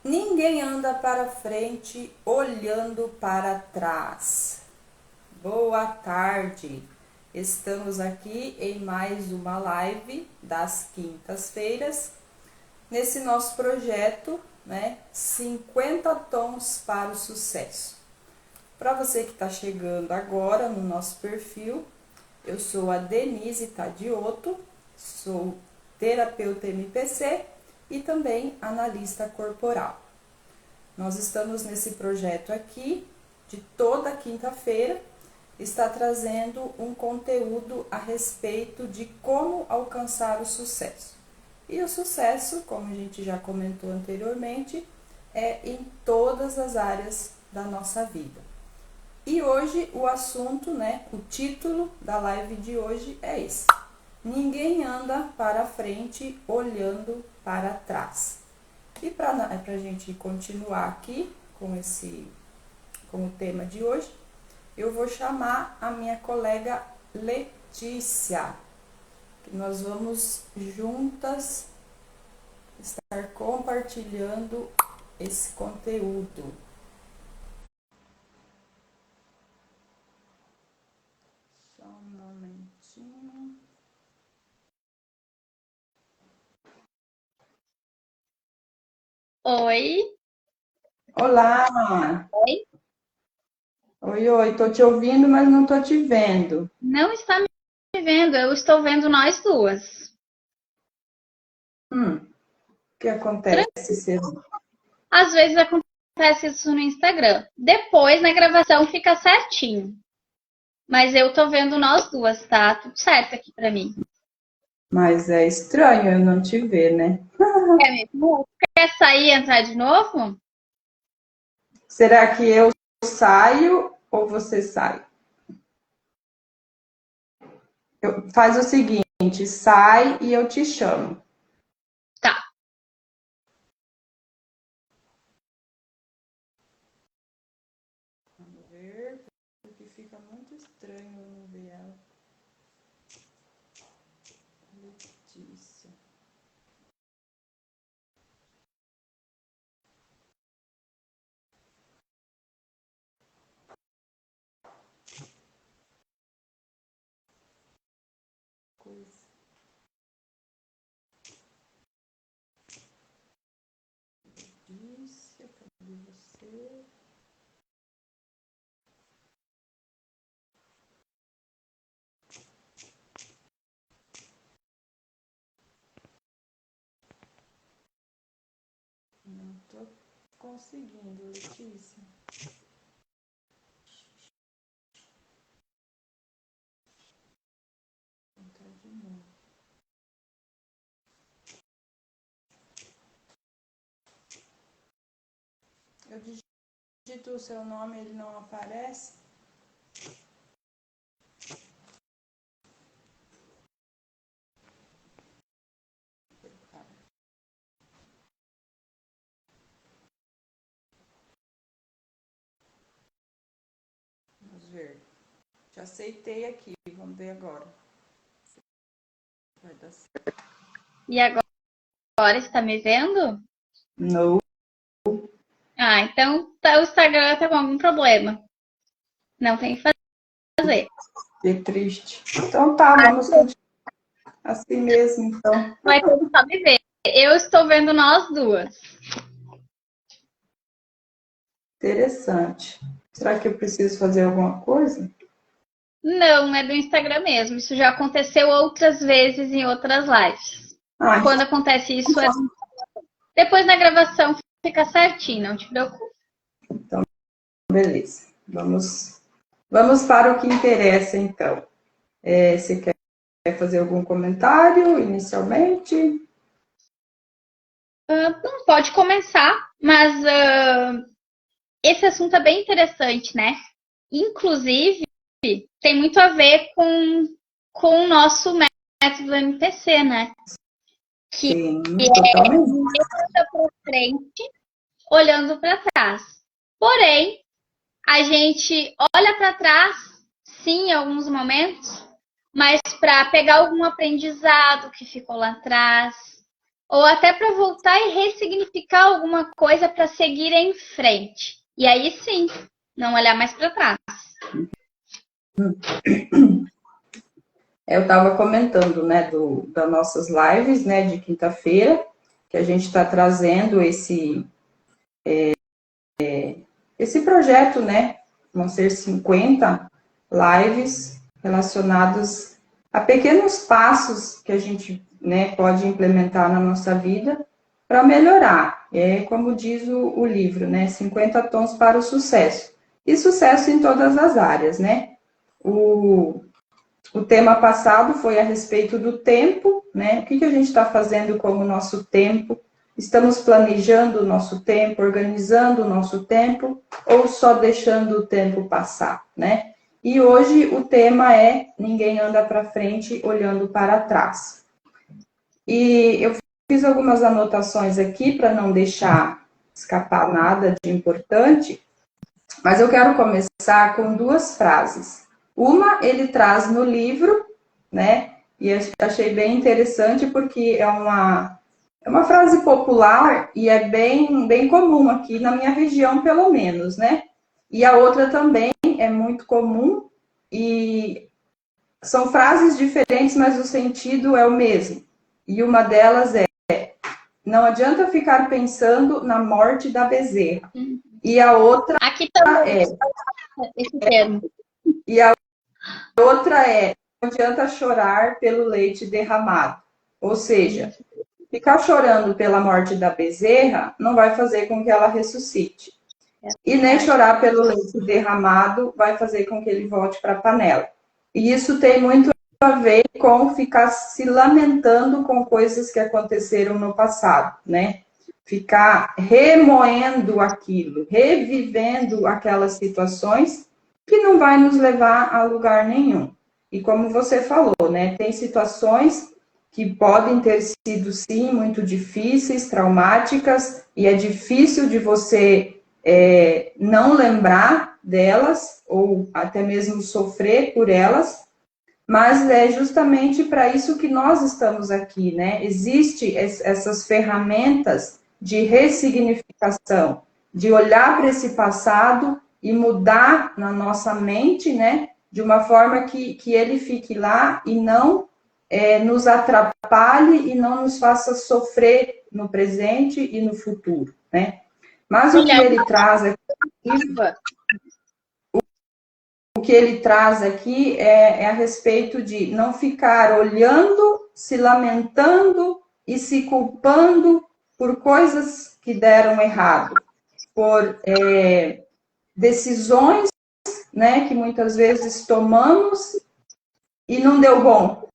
Ninguém anda para frente olhando para trás. Boa tarde. Estamos aqui em mais uma live das quintas-feiras, nesse nosso projeto, né? 50 tons para o sucesso. Para você que está chegando agora no nosso perfil, eu sou a Denise Tadioto, sou terapeuta MPC e também analista corporal. Nós estamos nesse projeto aqui, de toda quinta-feira, está trazendo um conteúdo a respeito de como alcançar o sucesso. E o sucesso, como a gente já comentou anteriormente, é em todas as áreas da nossa vida. E hoje o assunto, né, o título da live de hoje é esse: Ninguém anda para frente olhando para trás. E para a gente continuar aqui com o tema de hoje, eu vou chamar a minha colega Letícia, que nós vamos juntas estar compartilhando esse conteúdo. Só um momentinho. Oi, Olá! oi. Oi, oi, tô te ouvindo, mas não tô te vendo. Não está me vendo, eu estou vendo nós duas. O que acontece, Ciro? Às vezes acontece isso no Instagram. Depois, na gravação, fica certinho. Mas eu tô vendo nós duas, tá? Tudo certo aqui pra mim. Mas é estranho eu não te ver, né? É mesmo? Quer sair e entrar de novo? Será que eu saio ou você sai? Faz o seguinte, sai e eu te chamo. Tá. Vamos ver, porque fica muito estranho eu não ver ela. Letícia. Coisa. Letícia, cadê você? Não tô conseguindo, Letícia. Vou entrar de novo. Eu digito o seu nome, ele não aparece. Vamos ver. Já aceitei aqui, vamos ver agora. Vai dar certo. E agora está me vendo? No. Ah, então o Instagram tá com algum problema. Não tem o que fazer. Que triste. Então tá, vamos continuar assim mesmo, então. Mas ele só me vê. Eu estou vendo nós duas. Interessante. Será que eu preciso fazer alguma coisa? Não, é do Instagram mesmo. Isso já aconteceu outras vezes em outras lives. Ah, Quando acontece isso, depois na gravação fica certinho, não te preocupe. beleza. Vamos para o que interessa, então. Você quer fazer algum comentário inicialmente? Não pode começar, mas esse assunto é bem interessante, né? Inclusive, tem muito a ver com o nosso método MPC, né? Que Sim, totalmente. anda para frente, olhando para trás. Porém, a gente olha para trás, sim, em alguns momentos, mas para pegar algum aprendizado que ficou lá atrás, ou até para voltar e ressignificar alguma coisa para seguir em frente. E aí sim, não olhar mais para trás. Eu estava comentando, né, das nossas lives, né, de quinta-feira, que a gente está trazendo esse projeto, né, vão ser 50 lives relacionadas a pequenos passos que a gente, né, pode implementar na nossa vida para melhorar. É como diz o livro, né, 50 tons para o sucesso. E sucesso em todas as áreas, né? O tema passado foi a respeito do tempo, né? O que a gente está fazendo com o nosso tempo? Estamos planejando o nosso tempo, organizando o nosso tempo, ou só deixando o tempo passar, né? E hoje o tema é ninguém anda para frente olhando para trás. E eu fiz algumas anotações aqui para não deixar escapar nada de importante, mas eu quero começar com duas frases. Uma ele traz no livro, né? E eu achei bem interessante porque é uma frase popular e é bem comum aqui na minha região, pelo menos, né? E a outra também é muito comum e são frases diferentes, mas o sentido é o mesmo. E uma delas é: não adianta ficar pensando na morte da bezerra. E a outra aqui também esse termo. E a outra é: não adianta chorar pelo leite derramado. Ou seja, ficar chorando pela morte da bezerra não vai fazer com que ela ressuscite. E nem chorar pelo leite derramado vai fazer com que ele volte para a panela. E isso tem muito a ver com ficar se lamentando com coisas que aconteceram no passado, né? Ficar remoendo aquilo, revivendo aquelas situações que não vai nos levar a lugar nenhum. E como você falou, né? Tem situações que podem ter sido, sim, muito difíceis, traumáticas, e é difícil de você não lembrar delas, ou até mesmo sofrer por elas, mas é justamente para isso que nós estamos aqui, né? Existem essas ferramentas de ressignificação, de olhar para esse passado e mudar na nossa mente, né? De uma forma que ele fique lá e não nos atrapalhe e não nos faça sofrer no presente e no futuro, né? Mas o que ele traz aqui, é a respeito de não ficar olhando, se lamentando e se culpando por coisas que deram errado, por decisões, né, que muitas vezes tomamos e não deu bom,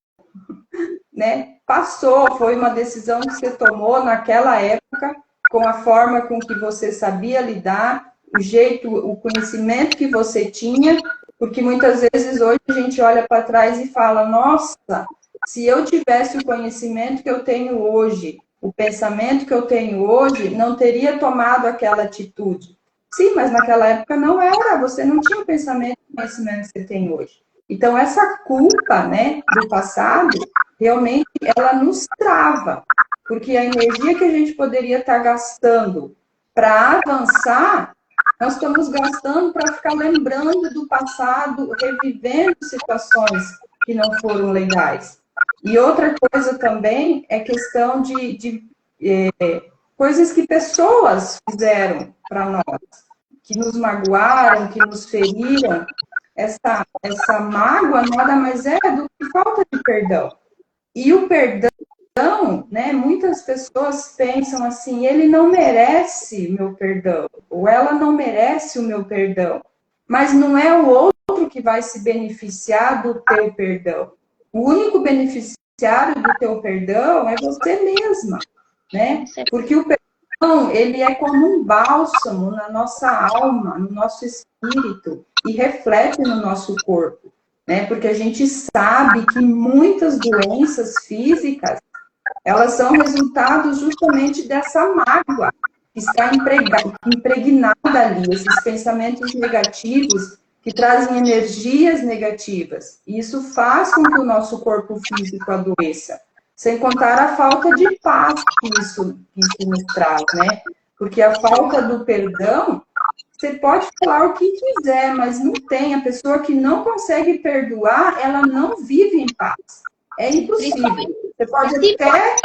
né? Passou, foi uma decisão que você tomou naquela época, com a forma com que você sabia lidar, o jeito, o conhecimento que você tinha, porque muitas vezes hoje a gente olha para trás e fala: nossa, se eu tivesse o conhecimento que eu tenho hoje, o pensamento que eu tenho hoje, não teria tomado aquela atitude. Sim, mas naquela época não era, você não tinha o pensamento e o conhecimento que você tem hoje. Então, essa culpa, né, do passado, realmente ela nos trava, porque a energia que a gente poderia estar gastando para avançar, nós estamos gastando para ficar lembrando do passado, revivendo situações que não foram legais. E outra coisa também é questão de coisas que pessoas fizeram para nós, que nos magoaram, que nos feriram. Essa mágoa nada mais é do que falta de perdão. E o perdão, né, muitas pessoas pensam assim: ele não merece meu perdão, ou ela não merece o meu perdão. Mas não é o outro que vai se beneficiar do teu perdão. O único beneficiário do teu perdão é você mesma, né? Porque o perdão, ele é como um bálsamo na nossa alma, no nosso espírito, e reflete no nosso corpo, né? Porque a gente sabe que muitas doenças físicas, elas são resultado justamente dessa mágoa que está impregnada ali, esses pensamentos negativos que trazem energias negativas. E isso faz com que o nosso corpo físico adoeça. Sem contar a falta de paz que isso nos traz, né? Porque a falta do perdão, você pode falar o que quiser, mas não tem. A pessoa que não consegue perdoar, ela não vive em paz. É impossível. Você pode até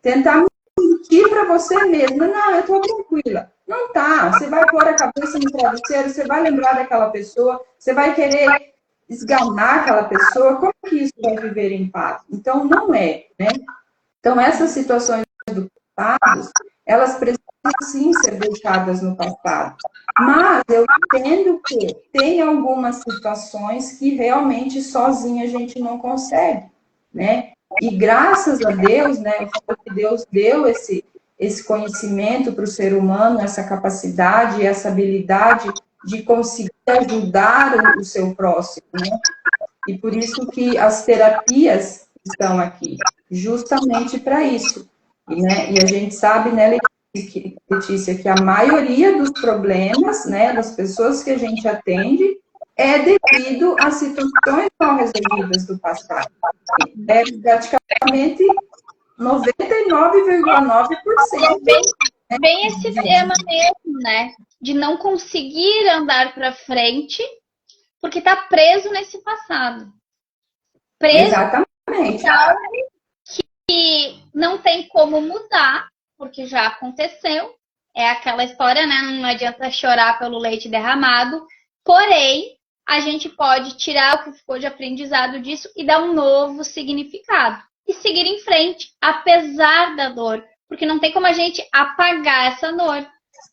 tentar mentir para você mesma. Não, eu estou tranquila. Não tá. Você vai pôr a cabeça no travesseiro, você vai lembrar daquela pessoa, você vai querer esganar aquela pessoa. Como que isso vai viver em paz? Então, não é, né? Então, essas situações do passado, elas precisam sim ser deixadas no passado. Mas eu entendo que tem algumas situações que realmente sozinha a gente não consegue, né? E graças a Deus, né? Eu falo que Deus deu esse conhecimento para o ser humano, essa capacidade, essa habilidade de conseguir ajudar o seu próximo, né? E por isso que as terapias estão aqui, justamente para isso. E a gente sabe, né, Letícia, que a maioria dos problemas, né, das pessoas que a gente atende, é devido a situações mal resolvidas do passado. É praticamente 99,9%. Bem esse tema mesmo, né? De não conseguir andar para frente porque está preso nesse passado. Preso. Exatamente. Que não tem como mudar, porque já aconteceu. É aquela história, né? Não adianta chorar pelo leite derramado. Porém, a gente pode tirar o que ficou de aprendizado disso e dar um novo significado. E seguir em frente, apesar da dor. Porque não tem como a gente apagar essa dor.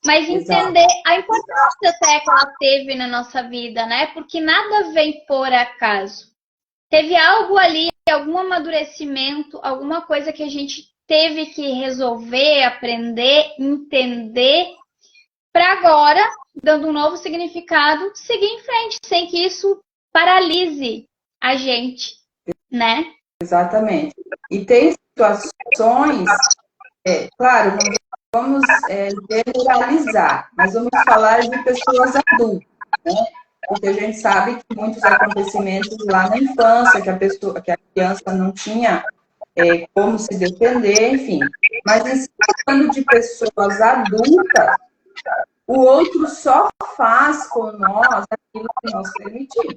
Mas entender a importância até que ela teve na nossa vida, né? Porque nada vem por acaso. Teve algo ali, algum amadurecimento, alguma coisa que a gente teve que resolver, aprender, entender, para agora, dando um novo significado, seguir em frente, sem que isso paralise a gente, né? Exatamente. E tem situações, claro, não vamos generalizar, mas vamos falar de pessoas adultas, né? Porque a gente sabe que muitos acontecimentos lá na infância, que a criança não tinha como se defender, enfim. Mas em se tratando de pessoas adultas, o outro só faz com nós aquilo que nós permitimos,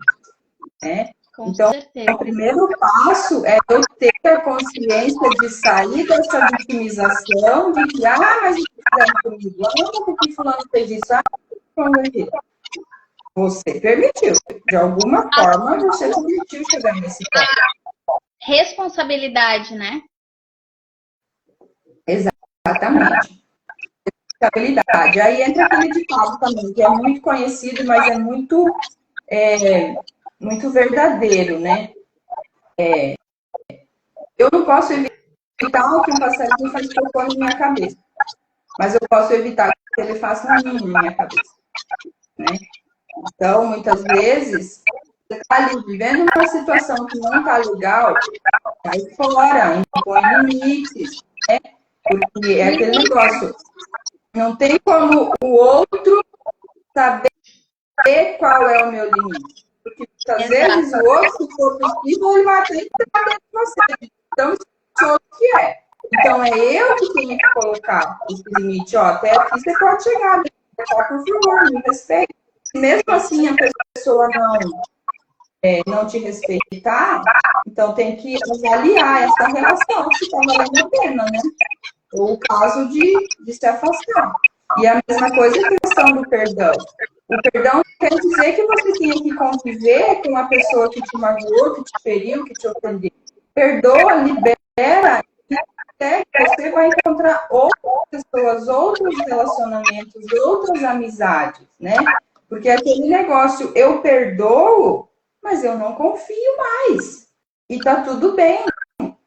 né? Então, o primeiro passo é eu ter a consciência de sair dessa vitimização, de que, mas isso fizeram comigo, porque fulano fez isso, você permitiu. De alguma forma, você permitiu chegar nesse ponto. Responsabilidade, né? Exatamente. Responsabilidade. Aí entra aquele ditado também, que é muito conhecido, mas é muito verdadeiro, né? Eu não posso evitar que um passarinho faça cocô na minha cabeça, mas eu posso evitar que ele faça um ninho na minha cabeça, né? Então, muitas vezes, você está ali vivendo uma situação que não está legal, sai fora, impõe limites, né? Porque é aquele negócio, não tem como o outro saber qual é o meu limite. Porque muitas vezes o outro, se for possível, ele vai até entrar dentro de você. Então, isso o que é. Então, é eu que tenho que colocar esse limite. Ó, até aqui você pode chegar, por favor, me respeite. Se mesmo assim a pessoa não te respeitar, então tem que avaliar essa relação, se está valendo a pena, né? Ou o caso de se afastar. E a mesma coisa é a questão do perdão. O perdão quer dizer que você tem que conviver com a pessoa que te magoou, que te feriu, que te ofendeu. Perdoa, libera, e até que você vai encontrar outras pessoas, outros relacionamentos, outras amizades, né? Porque aquele negócio, eu perdoo, mas eu não confio mais. E tá tudo bem.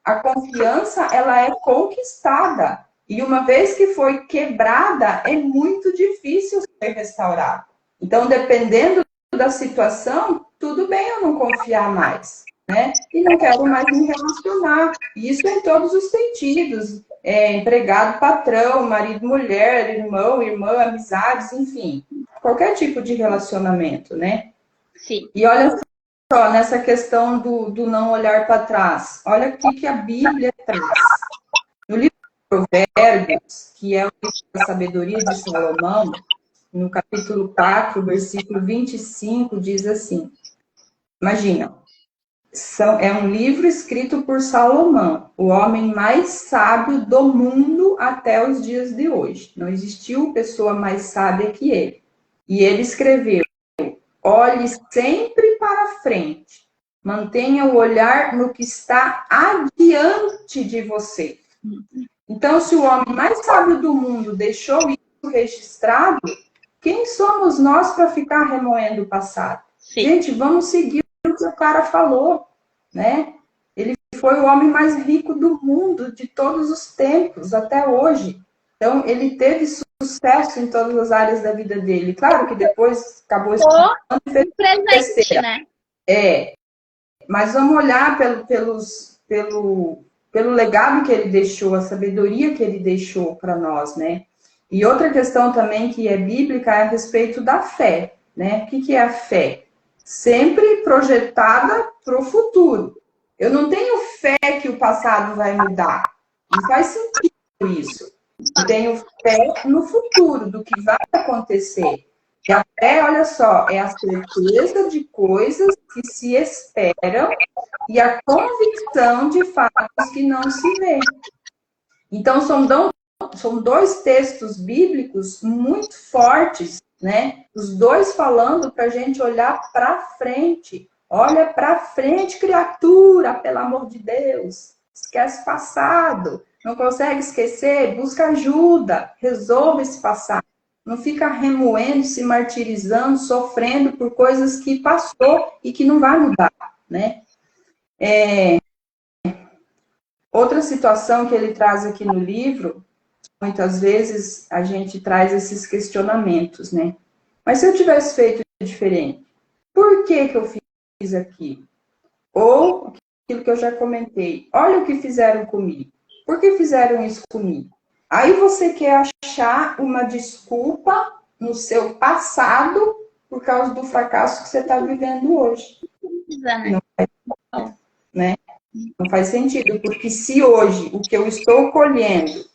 A confiança, ela é conquistada. E uma vez que foi quebrada, é muito difícil ser restaurada. Então, dependendo da situação, tudo bem eu não confiar mais, né? E não quero mais me relacionar. Isso em todos os sentidos. Empregado, patrão, marido, mulher, irmão, irmã, amizades, enfim. Qualquer tipo de relacionamento, né? Sim. E olha só, nessa questão do não olhar para trás, olha o que a Bíblia traz. No livro de Provérbios, que é o livro da sabedoria de Salomão, no capítulo 4, versículo 25, diz assim, imagina, é um livro escrito por Salomão, o homem mais sábio do mundo até os dias de hoje. Não existiu pessoa mais sábia que ele. E ele escreveu, olhe sempre para frente, mantenha o olhar no que está adiante de você. Então, se o homem mais sábio do mundo deixou isso registrado, quem somos nós para ficar remoendo o passado? Sim. Gente, vamos seguir o que o cara falou, né? Ele foi o homem mais rico do mundo, de todos os tempos, até hoje. Então, ele teve sucesso em todas as áreas da vida dele. Claro que depois acabou estudando e fez presente, né? Mas vamos olhar pelo legado que ele deixou, a sabedoria que ele deixou para nós, né? E outra questão também que é bíblica é a respeito da fé, né? O que é a fé? Sempre projetada para o futuro. Eu não tenho fé que o passado vai mudar. Não faz sentido isso. Eu tenho fé no futuro, do que vai acontecer. E a fé, olha só, é a certeza de coisas que se esperam e a convicção de fatos que não se vê. Então, são dois textos bíblicos muito fortes, né? Os dois falando para a gente olhar para frente. Olha para frente, criatura, pelo amor de Deus. Esquece o passado. Não consegue esquecer? Busca ajuda. Resolva esse passado. Não fica remoendo, se martirizando, sofrendo por coisas que passou e que não vai mudar, né? Outra situação que ele traz aqui no livro, muitas vezes a gente traz esses questionamentos, né? Mas se eu tivesse feito diferente, por que eu fiz aquilo? Ou aquilo que eu já comentei, olha o que fizeram comigo. Por que fizeram isso comigo? Aí você quer achar uma desculpa no seu passado por causa do fracasso que você está vivendo hoje. Não faz sentido, né? Não faz sentido, porque se hoje o que eu estou colhendo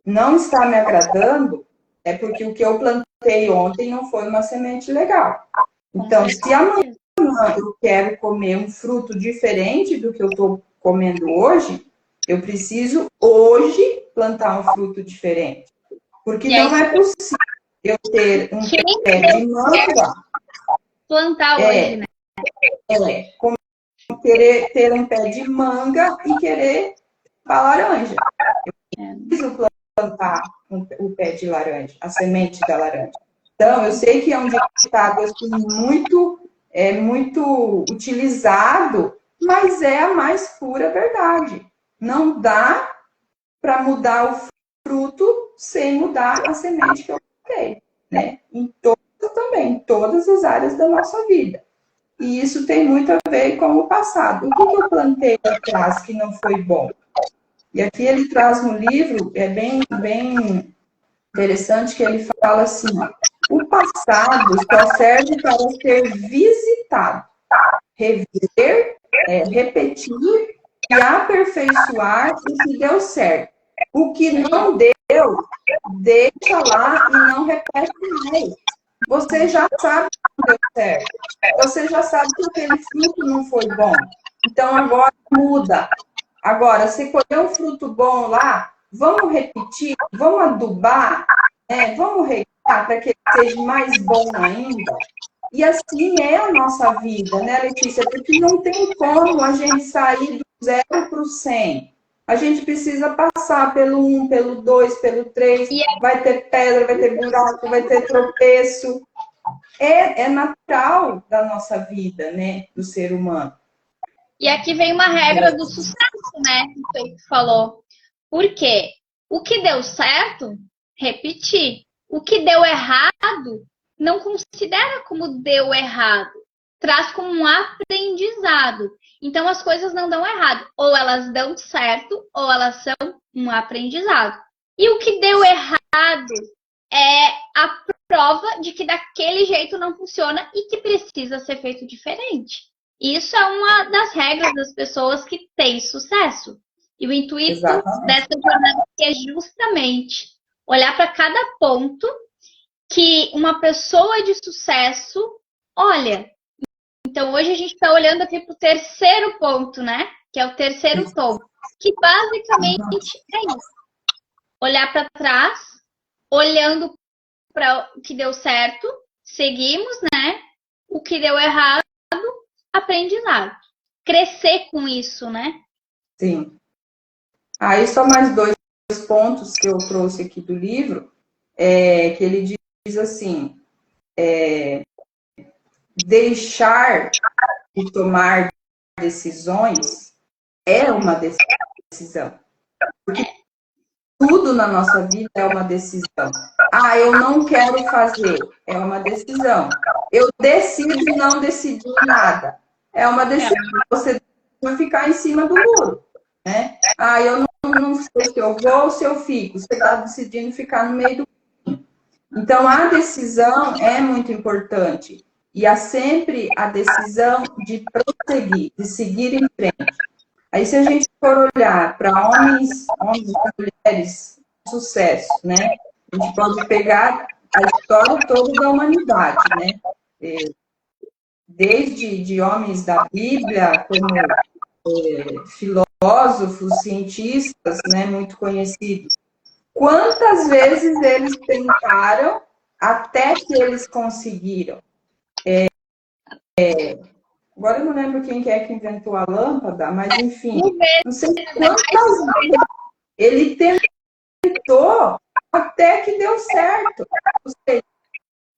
não está me agradando, é porque o que eu plantei ontem não foi uma semente legal. Então, se amanhã eu quero comer um fruto diferente do que eu estou comendo hoje, eu preciso hoje plantar um fruto diferente. Porque não é possível eu ter um pé de manga. Plantar hoje, né? Querer ter um pé de manga e querer a laranja. Eu preciso plantar o pé de laranja, a semente da laranja. Então, eu sei que é um ditado assim, muito utilizado, mas é a mais pura verdade. Não dá para mudar o fruto sem mudar a semente que eu plantei, né? Em todas as áreas da nossa vida. E isso tem muito a ver com o passado. O que eu plantei atrás que não foi bom? E aqui ele traz no livro, é bem interessante, que ele fala assim, o passado só serve para ser visitado, rever, repetir e aperfeiçoar o que deu certo. O que não deu, deixa lá e não repete mais. Você já sabe que não deu certo. Você já sabe que aquele fruto não foi bom. Então, agora muda. Agora, se colher um fruto bom lá, vamos repetir, vamos adubar, vamos regar para que ele seja mais bom ainda. E assim é a nossa vida, né, Letícia? Porque não tem como a gente sair do 0 para o 100. A gente precisa passar pelo 1, pelo 2, pelo 3. Vai ter pedra, vai ter buraco, vai ter tropeço. É natural da nossa vida, né, do ser humano. E aqui vem uma regra do sucesso, né, que tu falou. Por quê? O que deu certo, repetir. O que deu errado, não considera como deu errado. Traz como um aprendizado. Então, as coisas não dão errado. Ou elas dão certo, ou elas são um aprendizado. E o que deu errado é a prova de que daquele jeito não funciona e que precisa ser feito diferente. Isso é uma das regras das pessoas que têm sucesso. E o intuito dessa jornada é justamente olhar para cada ponto que uma pessoa de sucesso olha. Então, hoje a gente está olhando aqui para o terceiro ponto, né? Que é o terceiro tom. Que basicamente é isso. Olhar para trás, olhando para o que deu certo, seguimos, né? O que deu errado, aprendizado. Crescer com isso, né? Sim. Aí só mais dois pontos que eu trouxe aqui do livro, que ele diz assim, deixar de tomar decisões é uma decisão. Porque tudo na nossa vida é uma decisão. Ah, eu não quero fazer, é uma decisão. Eu decido não decidir nada, é uma decisão. Você vai ficar em cima do muro, né? Ah, eu não sei se eu vou ou se eu fico. Você está decidindo ficar no meio do caminho. Então, a decisão é muito importante. E há sempre a decisão de prosseguir, de seguir em frente. Aí, se a gente for olhar para homens e mulheres de sucesso, né? A gente pode pegar a história toda da humanidade, né? Desde de homens da Bíblia, como filósofos, cientistas, né? Muito conhecidos. Quantas vezes eles tentaram até que eles conseguiram? Agora eu não lembro quem que é que inventou a lâmpada, mas enfim, não sei quantas vezes ele tentou até que deu certo. Ou seja,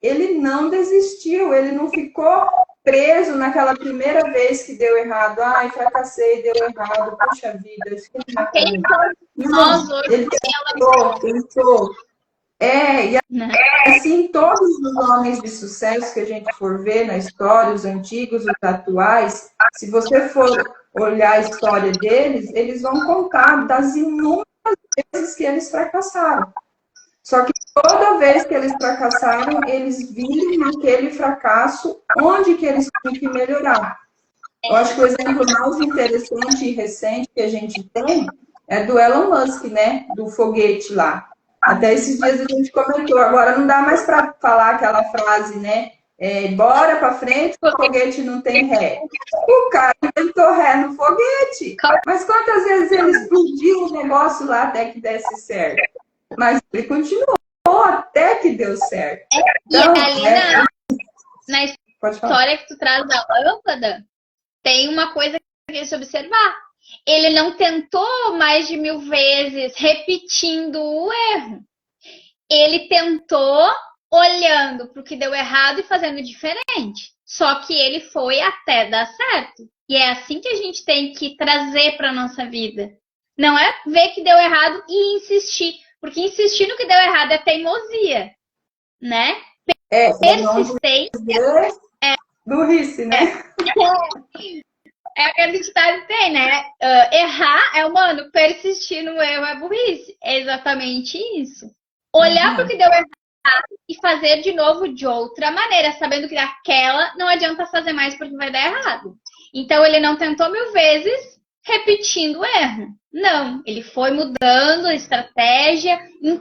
ele não desistiu, ele não ficou preso naquela primeira vez que deu errado. Ai, fracassei, deu errado, puxa vida, isso que não, ele tentou. E assim, todos os homens de sucesso que a gente for ver na história, os antigos, os atuais, se você for olhar a história deles, eles vão contar das inúmeras vezes que eles fracassaram. Só que toda vez que eles fracassaram, eles viram naquele fracasso onde que eles tinham que melhorar. Eu acho que o exemplo mais interessante e recente que a gente tem é do Elon Musk, né? Do foguete lá. Até esses dias a gente comentou, agora não dá mais para falar aquela frase, né? Bora para frente, o foguete não tem ré. O cara inventou ré no foguete. Mas quantas vezes ele explodiu o negócio lá até que desse certo? Mas ele continuou até que deu certo. Então, e ali na história que tu traz da lâmpada, tem uma coisa que se observar. Ele não tentou mais de 1000 vezes repetindo o erro. Ele tentou olhando para o que deu errado e fazendo diferente. Só que ele foi até dar certo. E é assim que a gente tem que trazer para a nossa vida. Não é ver que deu errado e insistir. Porque insistir no que deu errado é teimosia. Né? Persistência. Burrice, né? É aquele ditado que tem, né? Errar é humano, persistir no erro é burrice. É exatamente isso. Olhar para o que deu errado e fazer de novo de outra maneira, sabendo que daquela não adianta fazer mais porque vai dar errado. Então, ele não tentou 1000 vezes repetindo o erro. Não, ele foi mudando a estratégia,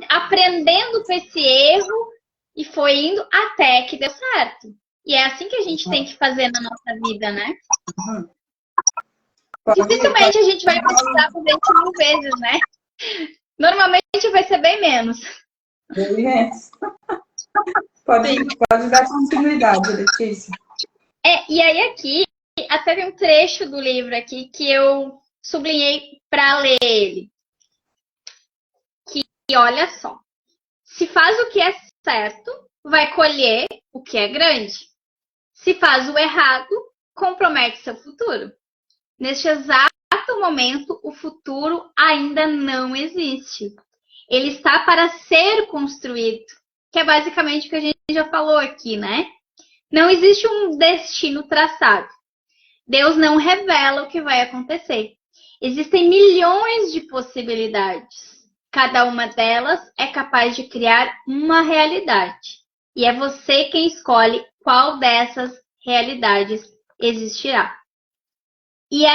aprendendo com esse erro e foi indo até que deu certo. E é assim que a gente tem que fazer na nossa vida, né? Dificilmente a gente vai precisar fazer 1000 vezes, né? Normalmente vai ser bem menos. Bem menos. Pode dar continuidade, Letícia. E aí aqui, até tem um trecho do livro aqui que eu sublinhei para ler ele. Que olha só. Se faz o que é certo, vai colher o que é grande. Se faz o errado, compromete seu futuro. Neste exato momento, o futuro ainda não existe. Ele está para ser construído, que é basicamente o que a gente já falou aqui, né? Não existe um destino traçado. Deus não revela o que vai acontecer. Existem milhões de possibilidades. Cada uma delas é capaz de criar uma realidade. E é você quem escolhe qual dessas realidades existirá. E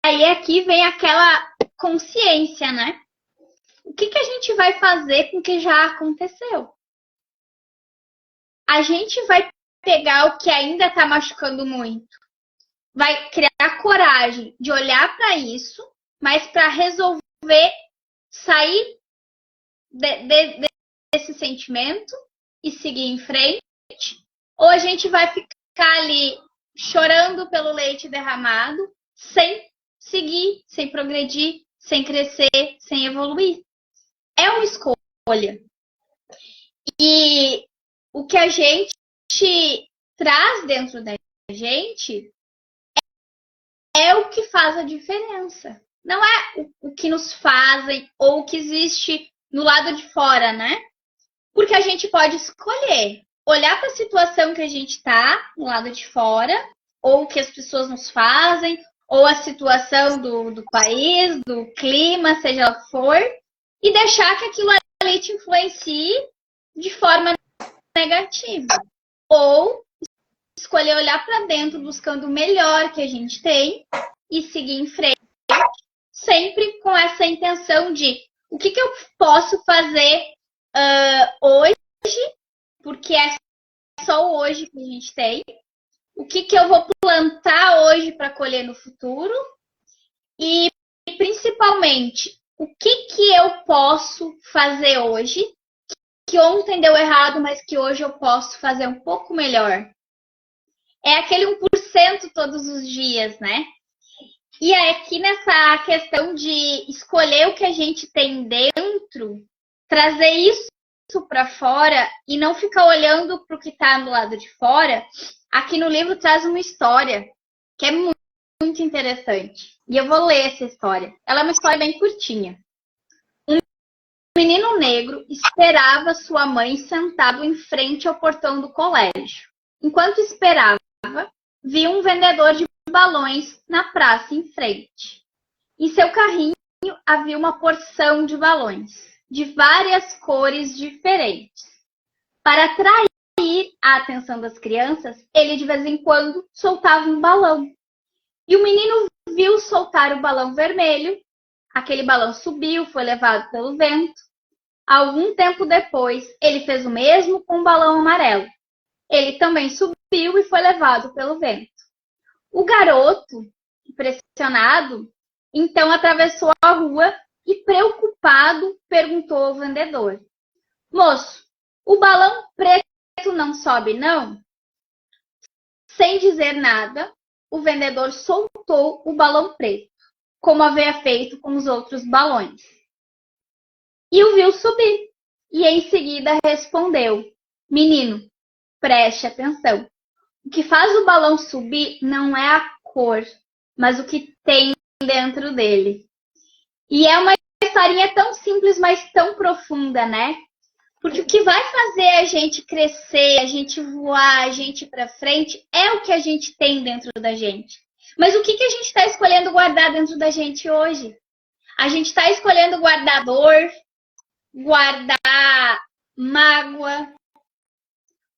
aí aqui vem aquela consciência, né? O que a gente vai fazer com o que já aconteceu? A gente vai pegar o que ainda está machucando muito, vai criar coragem de olhar para isso, mas para resolver sair desse sentimento e seguir em frente, ou a gente vai ficar ali chorando pelo leite derramado, sem seguir, sem progredir, sem crescer, sem evoluir. É uma escolha. E o que a gente traz dentro da gente é o que faz a diferença. Não é o que nos fazem ou o que existe no lado de fora, né? Porque a gente pode escolher olhar para a situação que a gente está no lado de fora, ou o que as pessoas nos fazem, ou a situação do país, do clima, seja o que for, e deixar que aquilo ali te influencie de forma negativa. Ou escolher olhar para dentro buscando o melhor que a gente tem e seguir em frente, sempre com essa intenção de o que eu posso fazer hoje, porque é só o hoje que a gente tem, o que eu vou plantar hoje para colher no futuro e, principalmente, o que eu posso fazer hoje que ontem deu errado, mas que hoje eu posso fazer um pouco melhor. É aquele 1% todos os dias, né? E aqui nessa questão de escolher o que a gente tem dentro, trazer isso para fora e não ficar olhando para o que está do lado de fora, aqui no livro traz uma história que é muito, muito interessante. E eu vou ler essa história. Ela é uma história bem curtinha. Um menino negro esperava sua mãe sentado em frente ao portão do colégio. Enquanto esperava, viu um vendedor de balões na praça em frente. Em seu carrinho havia uma porção de balões, de várias cores diferentes. Para atrair a atenção das crianças, ele de vez em quando soltava um balão. E o menino viu soltar o balão vermelho. Aquele balão subiu, foi levado pelo vento. Algum tempo depois, ele fez o mesmo com o balão amarelo. Ele também subiu e foi levado pelo vento. O garoto, impressionado, então atravessou a rua e, preocupado, perguntou ao vendedor: Moço, o balão preto não sobe, não? Sem dizer nada, o vendedor soltou o balão preto, como havia feito com os outros balões. E o viu subir. E em seguida respondeu: Menino, preste atenção. O que faz o balão subir não é a cor, mas o que tem dentro dele. E é uma historinha tão simples, mas tão profunda, né? Porque o que vai fazer a gente crescer, a gente voar, a gente ir para frente, é o que a gente tem dentro da gente. Mas o que a gente está escolhendo guardar dentro da gente hoje? A gente está escolhendo guardar dor, guardar mágoa,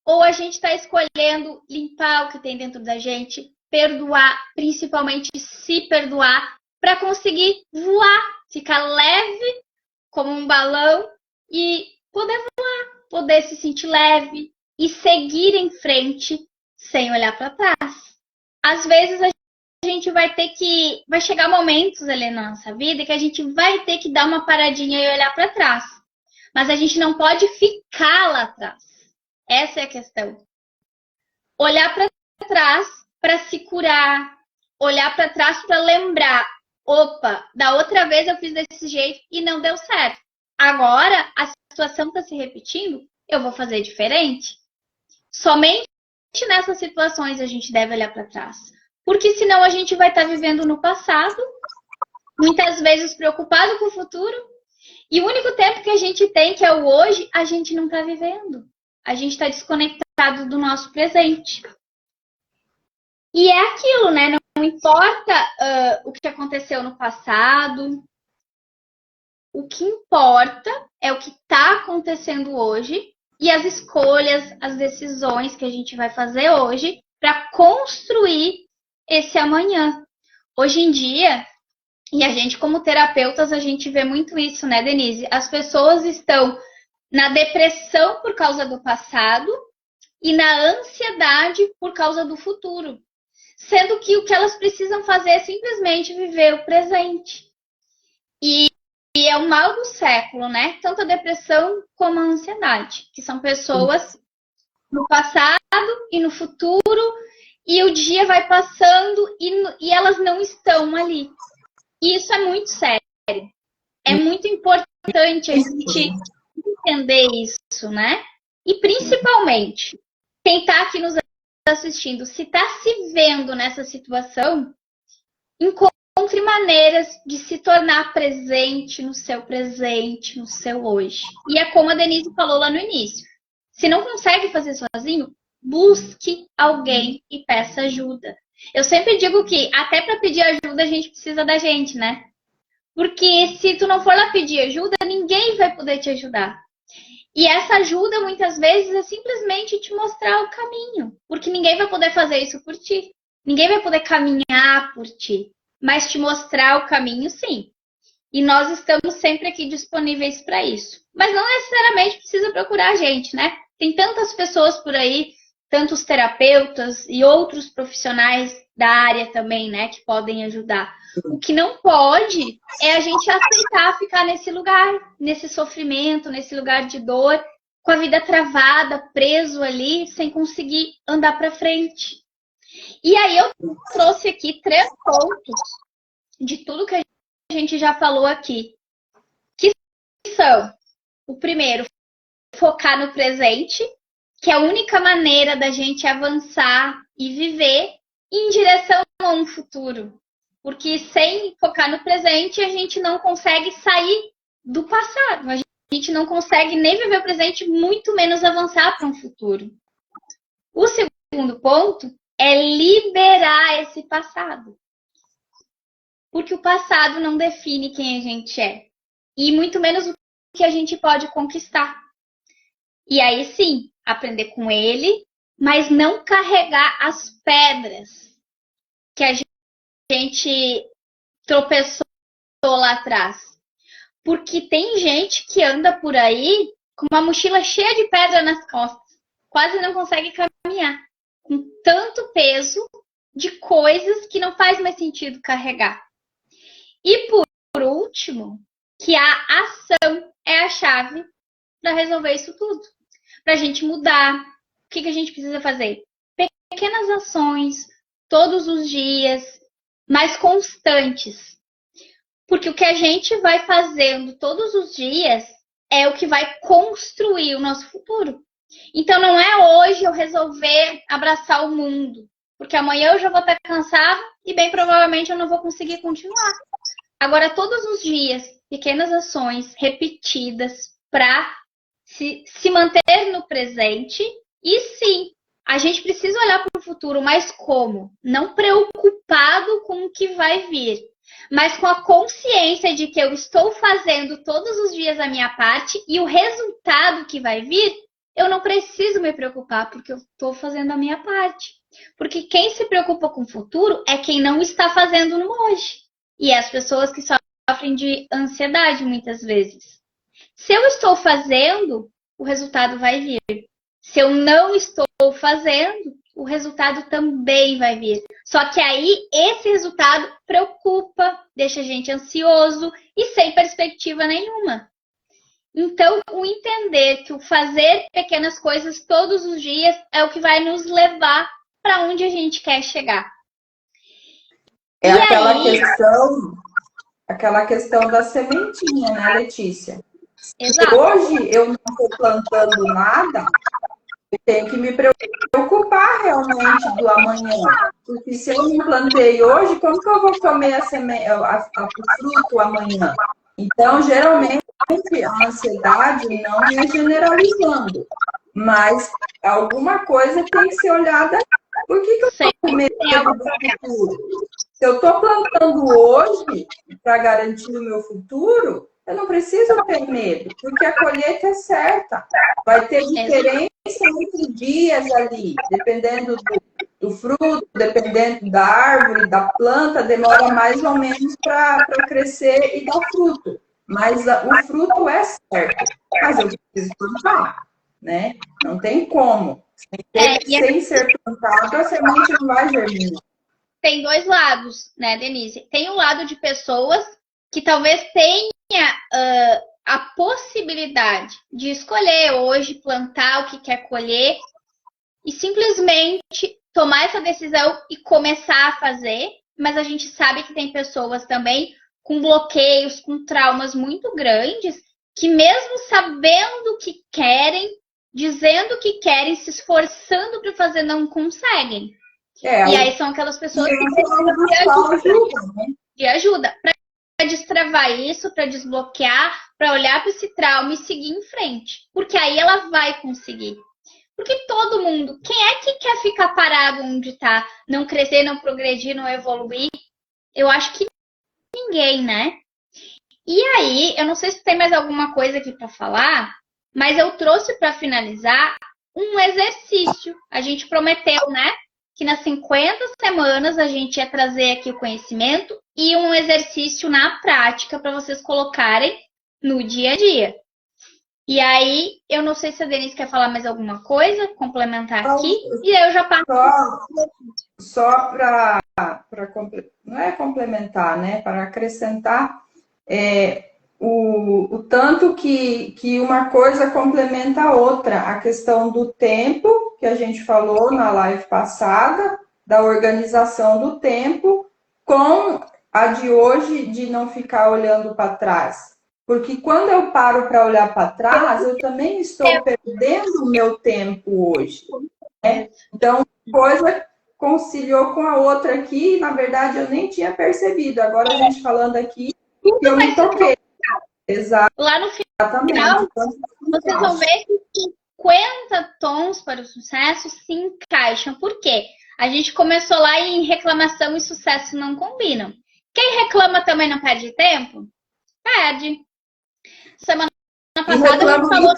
ou a gente está escolhendo limpar o que tem dentro da gente, perdoar, principalmente se perdoar, para conseguir voar, ficar leve como um balão e poder voar, poder se sentir leve e seguir em frente sem olhar para trás. Às vezes a gente vai chegar momentos ali na nossa vida que a gente vai ter que dar uma paradinha e olhar para trás. Mas a gente não pode ficar lá atrás. Essa é a questão. Olhar para trás para se curar. Olhar para trás para lembrar. Opa, da outra vez eu fiz desse jeito e não deu certo. Agora a situação está se repetindo, eu vou fazer diferente. Somente nessas situações a gente deve olhar para trás. Porque senão a gente vai estar vivendo no passado, muitas vezes preocupado com o futuro. E o único tempo que a gente tem, que é o hoje, a gente não está vivendo. A gente está desconectado do nosso presente. E é aquilo, né? Não importa o que aconteceu no passado. O que importa é o que está acontecendo hoje e as escolhas, as decisões que a gente vai fazer hoje para construir esse amanhã. Hoje em dia, e a gente como terapeutas, a gente vê muito isso, né, Denise? As pessoas estão na depressão por causa do passado e na ansiedade por causa do futuro. Sendo que o que elas precisam fazer é simplesmente viver o presente. E é o mal do século, né? Tanto a depressão como a ansiedade, que são pessoas no passado e no futuro, e o dia vai passando e elas não estão ali. E isso é muito sério. É muito importante a gente entender isso, né? E principalmente, quem está aqui nos assistindo, se está se vendo nessa situação, encontre maneiras de se tornar presente, no seu hoje. E é como a Denise falou lá no início. Se não consegue fazer sozinho, busque alguém e peça ajuda. Eu sempre digo que até para pedir ajuda a gente precisa da gente, né? Porque se tu não for lá pedir ajuda, ninguém vai poder te ajudar. E essa ajuda, muitas vezes, é simplesmente te mostrar o caminho. Porque ninguém vai poder fazer isso por ti. Ninguém vai poder caminhar por ti. Mas te mostrar o caminho, sim. E nós estamos sempre aqui disponíveis para isso. Mas não necessariamente precisa procurar a gente, né? Tem tantas pessoas por aí, tantos terapeutas e outros profissionais da área também, né, que podem ajudar. O que não pode é a gente aceitar ficar nesse lugar, nesse sofrimento, nesse lugar de dor, com a vida travada, preso ali, sem conseguir andar para frente. E aí eu trouxe aqui 3 pontos de tudo que a gente já falou aqui, que são: o primeiro, focar no presente, que é a única maneira da gente avançar e viver em direção a um futuro. Porque sem focar no presente, a gente não consegue sair do passado. A gente não consegue nem viver o presente, muito menos avançar para um futuro. O segundo ponto é liberar esse passado. Porque o passado não define quem a gente é. E muito menos o que a gente pode conquistar. E aí sim, aprender com ele, mas não carregar as pedras que a gente tropeçou lá atrás. Porque tem gente que anda por aí com uma mochila cheia de pedra nas costas. Quase não consegue caminhar. Com tanto peso de coisas que não faz mais sentido carregar. E por último, que a ação é a chave para resolver isso tudo. Para a gente mudar. O que a gente precisa fazer? Pequenas ações, todos os dias, mais constantes. Porque o que a gente vai fazendo todos os dias é o que vai construir o nosso futuro. Então não é hoje eu resolver abraçar o mundo, porque amanhã eu já vou estar cansada e bem provavelmente eu não vou conseguir continuar. Agora, todos os dias, pequenas ações repetidas para se manter no presente. E sim, a gente precisa olhar para o futuro, mas como? Não preocupado com o que vai vir, mas com a consciência de que eu estou fazendo todos os dias a minha parte e o resultado que vai vir, eu não preciso me preocupar porque eu estou fazendo a minha parte. Porque quem se preocupa com o futuro é quem não está fazendo no hoje. E é as pessoas que sofrem de ansiedade muitas vezes. Se eu estou fazendo, o resultado vai vir. Se eu não estou fazendo, o resultado também vai vir. Só que aí, esse resultado preocupa, deixa a gente ansioso e sem perspectiva nenhuma. Então, o entender que o fazer pequenas coisas todos os dias é o que vai nos levar para onde a gente quer chegar. É aquela questão da sementinha, né, Letícia? Exato. Se hoje eu não estou plantando nada, eu tenho que me preocupar realmente do amanhã. Porque se eu não plantei hoje, como que eu vou comer o fruto amanhã? Então, geralmente, a ansiedade não é generalizando, mas alguma coisa tem que ser olhada. Por que eu estou com medo do futuro? Se eu estou plantando hoje para garantir o meu futuro, eu não preciso ter medo, porque a colheita é certa. Vai ter diferença entre dias ali, dependendo O fruto, dependendo da árvore, da planta, demora mais ou menos para crescer e dar fruto. Mas o fruto é certo. Mas eu preciso plantar, né? Não tem como. Sem ser plantado, a semente não vai germinar. Tem dois lados, né, Denise? Tem um lado de pessoas que talvez tenha a possibilidade de escolher hoje plantar o que quer colher e simplesmente tomar essa decisão e começar a fazer, mas a gente sabe que tem pessoas também com bloqueios, com traumas muito grandes, que mesmo sabendo o que querem, dizendo o que querem, se esforçando para fazer, não conseguem. E aí são aquelas pessoas que precisam de ajuda para destravar isso, para desbloquear, para olhar para esse trauma e seguir em frente. Porque aí ela vai conseguir. Porque todo mundo, quem é que quer ficar parado onde está, não crescer, não progredir, não evoluir? Eu acho que ninguém, né? E aí, eu não sei se tem mais alguma coisa aqui para falar, mas eu trouxe para finalizar um exercício. A gente prometeu, né? Que nas 50 semanas a gente ia trazer aqui o conhecimento e um exercício na prática para vocês colocarem no dia a dia. E aí, eu não sei se a Denise quer falar mais alguma coisa, complementar aqui, e aí eu já passo. Só para não é complementar, né? Para acrescentar o tanto que uma coisa complementa a outra. A questão do tempo, que a gente falou na live passada, da organização do tempo, com a de hoje de não ficar olhando para trás. Porque quando eu paro para olhar para trás, eu também estou perdendo o meu tempo hoje. Né? Então, coisa conciliou com a outra aqui, e, na verdade, eu nem tinha percebido. Agora a gente falando aqui, que eu me toquei. Exato. Lá no final, vocês vão ver que 50 tons para o sucesso se encaixam. Por quê? A gente começou lá em reclamação e sucesso não combinam. Quem reclama também não perde tempo? Perde. Semana passada a gente falou...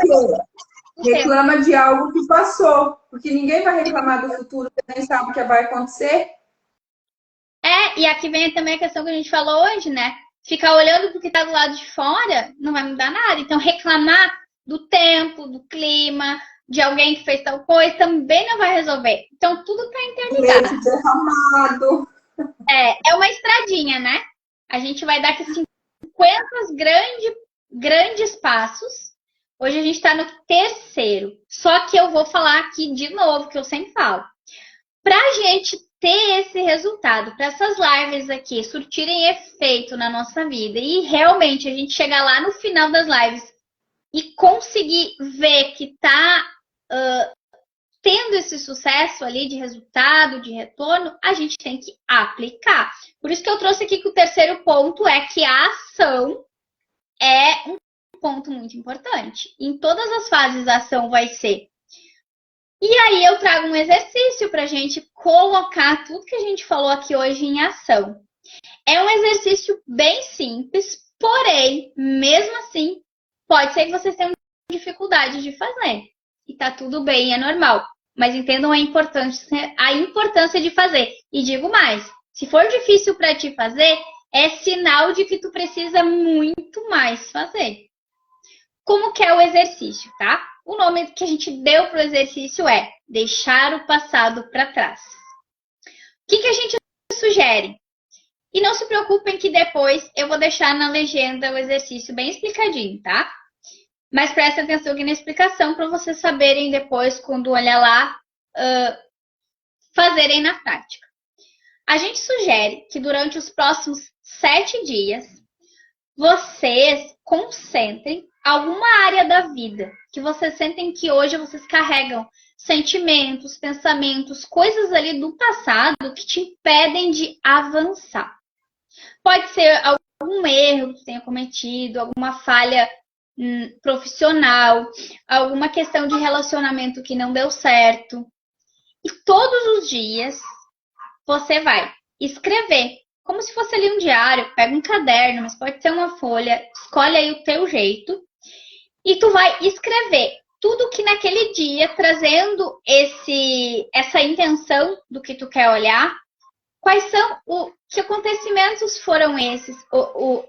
Reclama de algo que passou, porque ninguém vai reclamar do futuro, você nem sabe o que vai acontecer. E aqui vem também a questão que a gente falou hoje, né? Ficar olhando para o que está do lado de fora não vai mudar nada. Então, reclamar do tempo, do clima, de alguém que fez tal coisa, também não vai resolver. Então, tudo está interligado. Leite derramado. É uma estradinha, né? A gente vai dar aqui 50 grandes passos. Hoje a gente está no terceiro. Só que eu vou falar aqui de novo, que eu sempre falo. Para a gente ter esse resultado, para essas lives aqui surtirem efeito na nossa vida e realmente a gente chegar lá no final das lives e conseguir ver que está tendo esse sucesso ali de resultado, de retorno, a gente tem que aplicar. Por isso que eu trouxe aqui que o terceiro ponto é que a ação é um ponto muito importante. Em todas as fases a ação vai ser. E aí eu trago um exercício para a gente colocar tudo que a gente falou aqui hoje em ação. É um exercício bem simples, porém, mesmo assim, pode ser que vocês tenham dificuldade de fazer. E tá tudo bem, é normal. Mas entendam a importância de fazer. E digo mais, se for difícil para ti fazer, é sinal de que tu precisa muito mais fazer. Como que é o exercício, tá? O nome que a gente deu para o exercício é deixar o passado para trás. O que a gente sugere? E não se preocupem que depois eu vou deixar na legenda o exercício bem explicadinho, tá? Mas prestem atenção aqui na explicação para vocês saberem depois, quando olhar lá, fazerem na prática. A gente sugere que durante os próximos 7 dias, vocês concentrem alguma área da vida que vocês sentem que hoje vocês carregam sentimentos, pensamentos, coisas ali do passado que te impedem de avançar. Pode ser algum erro que você tenha cometido, alguma falha profissional, alguma questão de relacionamento que não deu certo. E todos os dias você vai escrever, como se fosse ali um diário, pega um caderno, mas pode ser uma folha, escolhe aí o teu jeito, e tu vai escrever tudo que naquele dia, trazendo essa intenção do que tu quer olhar, quais são, que acontecimentos foram esses,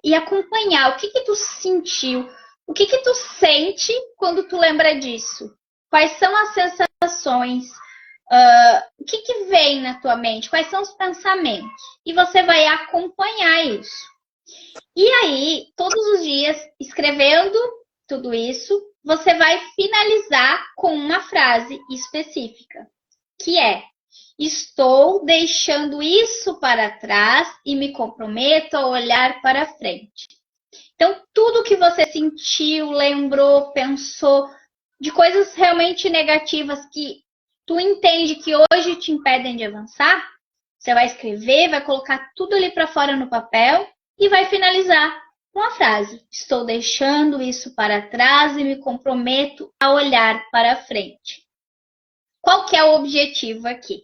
e acompanhar o que tu sentiu, o que tu sente quando tu lembra disso, quais são as sensações, o que vem na tua mente, quais são os pensamentos, e você vai acompanhar isso. E aí, todos os dias, escrevendo tudo isso, você vai finalizar com uma frase específica, que é: estou deixando isso para trás e me comprometo a olhar para frente. Então, tudo que você sentiu, lembrou, pensou, de coisas realmente negativas que tu entende que hoje te impedem de avançar, você vai escrever, vai colocar tudo ali para fora no papel e vai finalizar com a frase: estou deixando isso para trás e me comprometo a olhar para frente. Qual que é o objetivo aqui?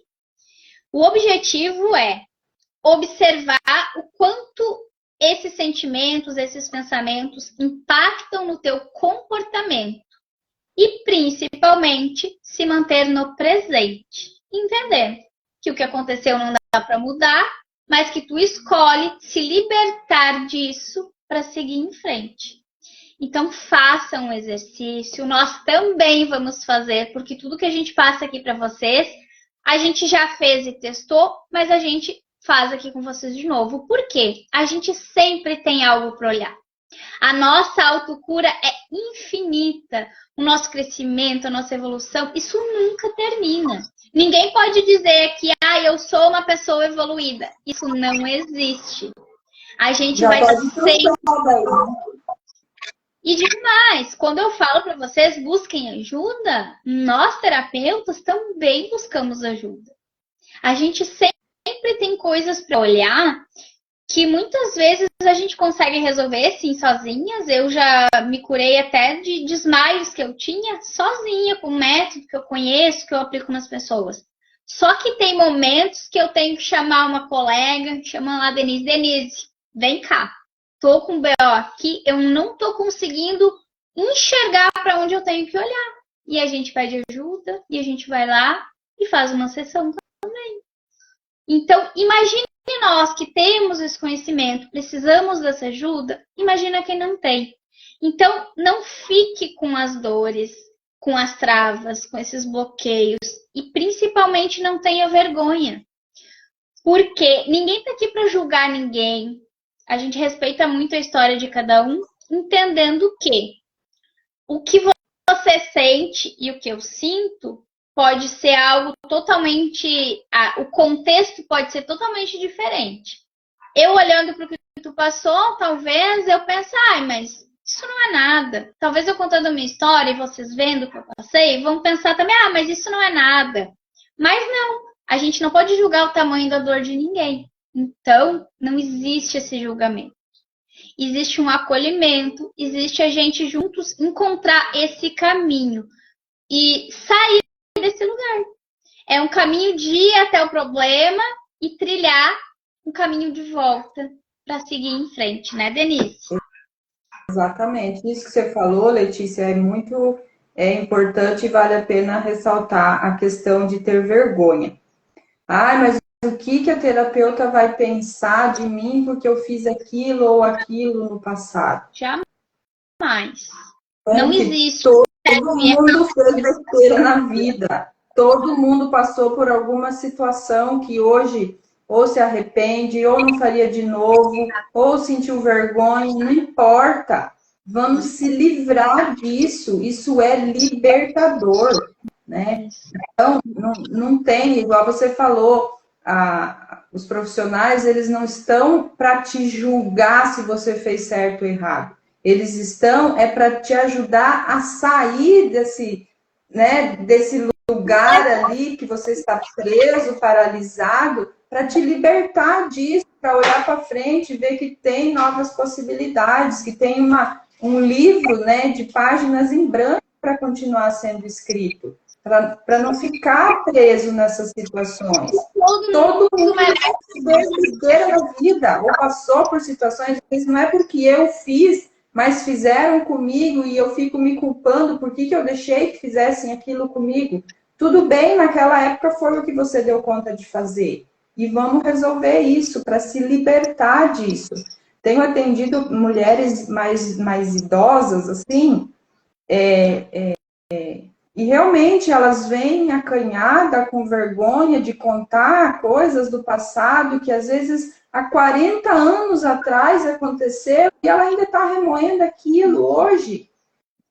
O objetivo é observar o quanto esses sentimentos, esses pensamentos impactam no teu comportamento e, principalmente, se manter no presente, entendendo que o que aconteceu não dá para mudar, mas que tu escolhe se libertar disso para seguir em frente. Então, faça um exercício, nós também vamos fazer, porque tudo que a gente passa aqui para vocês, a gente já fez e testou, mas a gente faz aqui com vocês de novo. Por quê? A gente sempre tem algo para olhar. A nossa autocura é infinita. O nosso crescimento, a nossa evolução, isso nunca termina. Ninguém pode dizer que eu sou uma pessoa evoluída. Isso não existe. A gente vai sempre... E demais, quando eu falo para vocês, busquem ajuda, nós terapeutas também buscamos ajuda. A gente sempre tem coisas para olhar que muitas vezes a gente consegue resolver, sim, sozinhas. Eu já me curei até de desmaios que eu tinha sozinha, com o método que eu conheço, que eu aplico nas pessoas. Só que tem momentos que eu tenho que chamar uma colega, chamar lá a Denise, vem cá. Tô com o BO aqui, eu não tô conseguindo enxergar para onde eu tenho que olhar. E a gente pede ajuda, e a gente vai lá e faz uma sessão também. Então, imagine nós que temos esse conhecimento, precisamos dessa ajuda, imagina quem não tem. Então, não fique com as dores, com as travas, com esses bloqueios, e principalmente não tenha vergonha. Porque ninguém está aqui para julgar ninguém. A gente respeita muito a história de cada um, entendendo que o que você sente e o que eu sinto pode ser algo totalmente... o contexto pode ser totalmente diferente. Eu olhando para o que tu passou, talvez eu pense, mas isso não é nada. Talvez eu contando a minha história e vocês vendo o que eu passei, vão pensar também, mas isso não é nada. Mas não, a gente não pode julgar o tamanho da dor de ninguém. Então, não existe esse julgamento. Existe um acolhimento, existe a gente juntos encontrar esse caminho e sair desse lugar. É um caminho de ir até o problema e trilhar um caminho de volta para seguir em frente, né, Denise? Exatamente. Isso que você falou, Letícia, é importante e vale a pena ressaltar a questão de ter vergonha. Mas o que a terapeuta vai pensar de mim porque eu fiz aquilo ou aquilo no passado? Jamais. Não existe. Todo mundo fez besteira na vida. Todo mundo passou por alguma situação que hoje ou se arrepende, ou não faria de novo, ou sentiu vergonha, não importa. Vamos se livrar disso. Isso é libertador, né? Então, não tem, igual você falou, os profissionais, eles não estão para te julgar se você fez certo ou errado. Eles estão para te ajudar a sair desse lugar ali que você está preso, paralisado, para te libertar disso, para olhar para frente, ver que tem novas possibilidades, que tem um livro, né, de páginas em branco para continuar sendo escrito. Para não ficar preso nessas situações. Todo mundo fez besteira na vida, ou passou por situações, mas não é porque eu fiz mas fizeram comigo e eu fico me culpando por que eu deixei que fizessem aquilo comigo. Tudo bem, naquela época foi o que você deu conta de fazer. E vamos resolver isso para se libertar disso. Tenho atendido mulheres mais idosas, assim, e realmente elas vêm acanhada, com vergonha de contar coisas do passado que às vezes há 40 anos atrás aconteceu e ela ainda está remoendo aquilo hoje.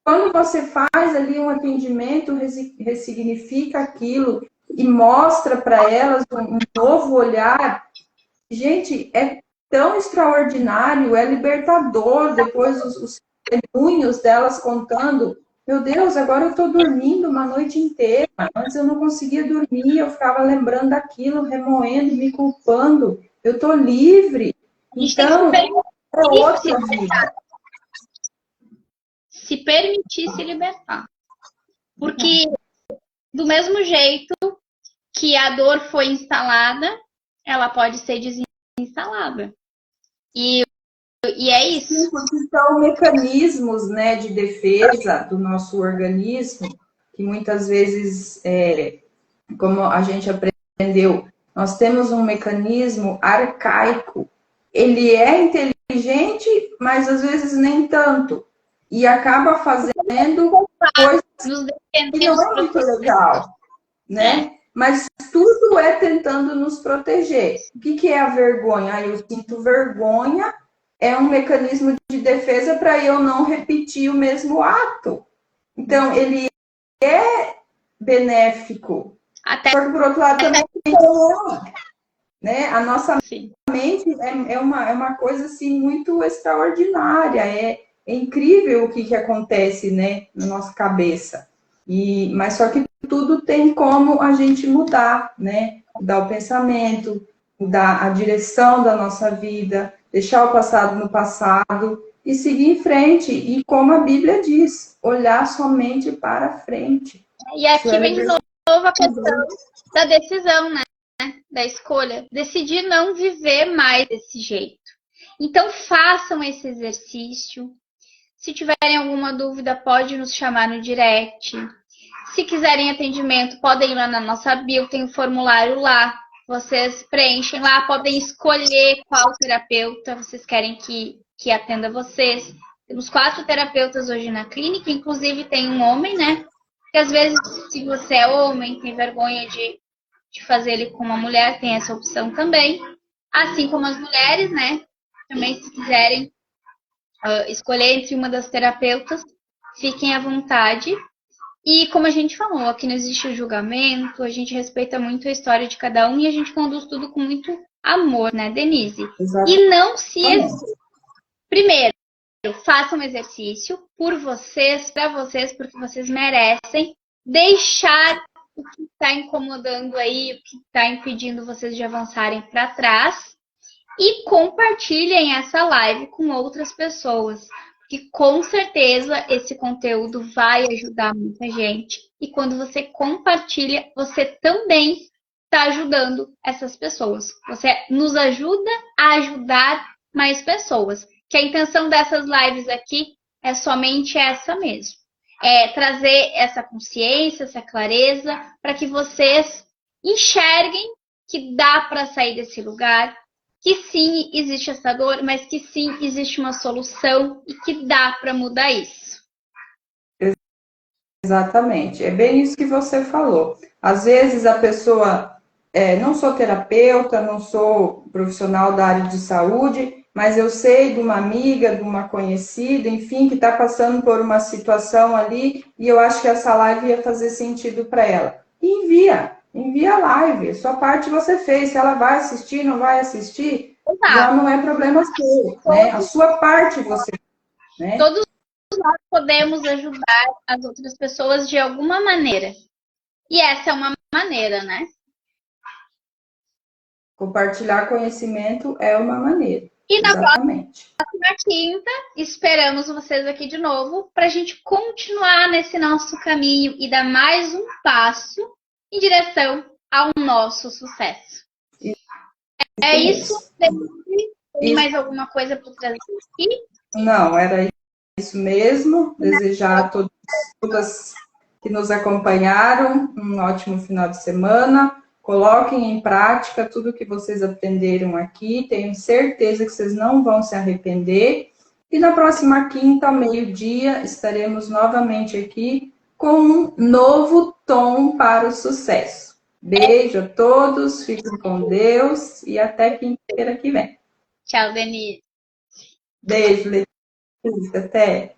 Quando você faz ali um atendimento, ressignifica aquilo e mostra para elas um novo olhar, gente, é tão extraordinário, é libertador. Depois os testemunhos delas contando, meu Deus, agora eu estou dormindo uma noite inteira. Antes eu não conseguia dormir, eu ficava lembrando daquilo, remoendo, me culpando. Eu estou livre. A gente tem que Então, se é outra vida. Se permitir se libertar. Porque do mesmo jeito que a dor foi instalada, ela pode ser desinstalada. E é isso. Sim, porque são mecanismos, né, de defesa do nosso organismo, que muitas vezes, como a gente aprendeu, nós temos um mecanismo arcaico. Ele é inteligente, mas às vezes nem tanto. E acaba fazendo coisas que não é muito legal, né? Mas tudo é tentando nos proteger. O que é a vergonha? Ah, eu sinto vergonha, é um mecanismo de defesa para eu não repetir o mesmo ato. Então, ele é benéfico. Até Só que, por outro lado, também é ruim, né? A nossa sim. mente é uma coisa assim, muito extraordinária. É incrível o que acontece, né, na nossa cabeça. Mas só que tudo tem como a gente mudar, né? Mudar o pensamento, mudar a direção da nossa vida, deixar o passado no passado e seguir em frente. E como a Bíblia diz, olhar somente para frente. E aqui vem de novo a questão da decisão, né? Da escolha. Decidir não viver mais desse jeito. Então façam esse exercício. Se tiverem alguma dúvida, pode nos chamar no direct. Se quiserem atendimento, podem ir lá na nossa bio, tem um formulário lá. Vocês preenchem lá, podem escolher qual terapeuta vocês querem que atenda vocês. Temos 4 terapeutas hoje na clínica, inclusive tem um homem, né? Porque às vezes, se você é homem, tem vergonha de fazer ele com uma mulher, tem essa opção também. Assim como as mulheres, né? Também, se quiserem escolher entre uma das terapeutas, fiquem à vontade. E como a gente falou, aqui não existe julgamento, a gente respeita muito a história de cada um e a gente conduz tudo com muito amor, né, Denise? Exato. E não se... Primeiro, façam um exercício por vocês, para vocês, porque vocês merecem deixar o que está incomodando aí, o que está impedindo vocês de avançarem para trás e compartilhem essa live com outras pessoas. Que com certeza esse conteúdo vai ajudar muita gente. E quando você compartilha, você também está ajudando essas pessoas. Você nos ajuda a ajudar mais pessoas. Que a intenção dessas lives aqui é somente essa mesmo. É trazer essa consciência, essa clareza, para que vocês enxerguem que dá para sair desse lugar, que sim, existe essa dor, mas que sim, existe uma solução e que dá para mudar isso. Exatamente, é bem isso que você falou. Às vezes a pessoa, não sou terapeuta, não sou profissional da área de saúde, mas eu sei de uma amiga, de uma conhecida, enfim, que está passando por uma situação ali e eu acho que essa live ia fazer sentido para ela. E envia a live, sua parte você fez, se ela vai assistir, não vai assistir, já não é problema seu, né? A sua parte você fez, né? Todos nós podemos ajudar as outras pessoas de alguma maneira. E essa é uma maneira, né? Compartilhar conhecimento é uma maneira. E na Exatamente. próxima quinta, esperamos vocês aqui de novo para a gente continuar nesse nosso caminho e dar mais um passo em direção ao nosso sucesso. É isso. Tem mais alguma coisa para trazer aqui? Não, era isso mesmo. Desejar a todas que nos acompanharam um ótimo final de semana. Coloquem em prática tudo que vocês aprenderam aqui. Tenho certeza que vocês não vão se arrepender. E na próxima quinta, ao meio-dia, estaremos novamente aqui com um novo tom para o sucesso. Beijo a todos, fiquem com Deus e até quinta-feira que vem. Tchau, Denise. Beijo, Letícia, até.